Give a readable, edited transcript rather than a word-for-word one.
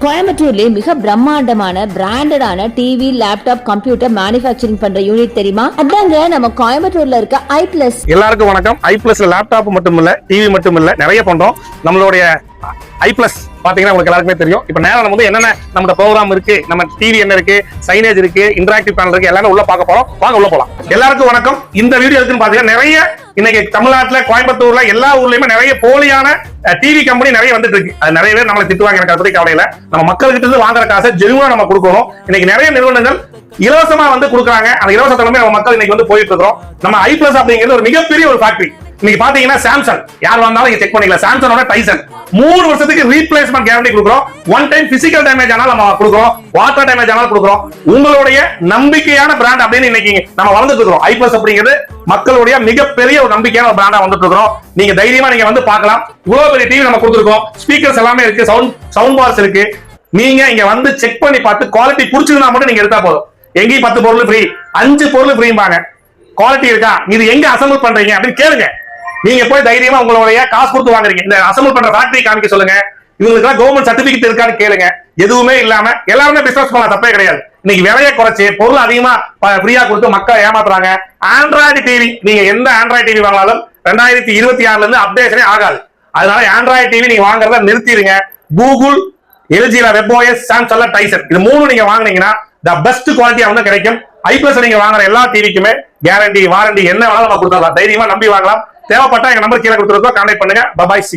கோயம்புத்தூர்லயே மிக பிரம்மாண்டமான பிராண்டடான TV laptop computer manufacturing பண்ற யூனிட் தெரியுமா? அதாங்க நம்ம கோயம்புத்தூர்ல இருக்க iPlus. எல்லாருக்கும் வணக்கம். iPlusல லேப்டாப் மட்டும் இல்ல, டிவி மட்டும் இல்ல, நிறைய பண்றோம். நம்மளுடைய iPlus பாத்தீங்கன்னா உங்களுக்கு எல்லாருக்குமே தெரியும். இப்ப நேரம் நம்ம வந்து என்னென்ன நம்ம ப்ரோக்ராம் இருக்கு, நம்ம டிவி என்ன இருக்கு, சைனேஜ் இருக்கு, இன்டராக்டிவ் பேனல் இருக்கு, எல்லாரும் உள்ள பார்க்க போறோம். வாங்க உள்ள போலாம். எல்லாருக்கும் வணக்கம். இந்த வீடியோ இருக்குன்னு பாத்தீங்கன்னா நிறைய இன்னைக்கு தமிழ்நாட்டுல கோயம்புத்தூர்ல எல்லா ஊர்லயுமே நிறைய போலியான டிவி கம்பெனி நிறைய வந்துட்டு இருக்கு. அது நிறைய பேர் நம்மளை திட்டுவாங்க, எனக்கு அதை பத்தி கவலை இல்ல. நம்ம மக்கள்கிட்ட இருந்து வாங்குற காசை ஜெனுவனா நம்ம கொடுக்கணும். இன்னைக்கு நிறைய நிறுவனங்கள் இலவசமா வந்து கொடுக்குறாங்க. அந்த இலவச தலைமை நம்ம மக்கள் இன்னைக்கு வந்து போயிட்டு இருக்கிறோம். நம்ம iPlus அப்படிங்கிறது ஒரு மிகப்பெரிய ஒரு ஃபேக்டரி. இன்னைக்கு பாத்தீங்கன்னா சாம்சங் யார் வந்தாலும் செக் பண்ணிக்கலாம். சாம்சங்கோட டைசன் 3 வருஷத்துக்கு ரீப்ளேஸ்மெண்ட் கேரண்டி கொடுக்குறோம். ஒன் டைம் பிசிக்கல் டேமேஜ் ஆனாலும் நம்ம கொடுக்குறோம், வாட்டர் டேமேஜ் ஆனாலும் கொடுக்குறோம். உங்களுடைய நம்பிக்கையான பிராண்ட் அப்படின்னு இன்னைக்கு நம்ம வளர்ந்துட்டு இருக்கிறோம். iPlus அப்படிங்கிறது மக்களுடைய மிகப்பெரிய ஒரு நம்பிக்கையான ஒரு பிராண்டா வந்துட்டு இருக்கிறோம். நீங்க தைரியமா நீங்க வந்து பார்க்கலாம். இவ்வளவு பெரிய டிவி நம்ம கொடுத்துருக்கோம். ஸ்பீக்கர்ஸ் எல்லாமே இருக்கு, சவுண்ட் பாக்ஸ் இருக்கு. நீங்க இங்க வந்து செக் பண்ணி பார்த்து குவாலிட்டி பிடிச்சதுன்னா மட்டும் நீங்க எடுத்தா போதும். எங்கேயும் 10 பொருள் ஃப்ரீ, 5 பொருள் ஃப்ரீம்பாங்க. குவாலிட்டி இருக்கா, இது எங்க அசம்பிள் பண்றீங்க அப்படின்னு கேளுங்க. நீங்க போய் தைரியமா உங்களுடைய காசு கொடுத்து வாங்குறீங்க. இந்த அசம்பிள் பண்ற ஃபேக்டரி காமிக்க சொல்லுங்க. இவங்களுக்கு கவர்மெண்ட் சர்டிபிகேட் இருக்கான்னு கேளுங்க. எதுவுமே இல்லாம எல்லாருமே பிசினஸ் பண்ணலாம், தப்பே கிடையாது. இன்னைக்கு விலையை குறைச்சு பொருள் அதிகமா ஃப்ரீயா கொடுத்து மக்களை ஏமாத்துறாங்க. ஆண்ட்ராய்டு டிவி, நீங்க எந்த ஆண்ட்ராய்டு டிவி வாங்கினாலும் 2026ல இருந்து அப்டேஷனே ஆகாது. அதனால ஆண்ட்ராய்டு டிவி நீங்க வாங்குறத நிறுத்திடுங்க. கூகுள், எல்ஜில வெப்ஓஎஸ், சாம்சங்ல டைசன், இது 3 நீங்க வாங்குனீங்கன்னா தி பெஸ்ட் குவாலிட்டியா வந்து கிடைக்கும். iPlus நீங்க வாங்குற எல்லா டிவிக்குமே கேரண்டி, வாரண்டி என்ன வேணாலும் நம்ம கொடுத்துடலாம். தைரியமா நம்பி வாங்கலாம். தேவைப்பட்டா எங்க நம்பர் கீழே கொடுத்துருக்கோம், கான்டாக்ட் பண்ணுங்க. Bye bye, see you.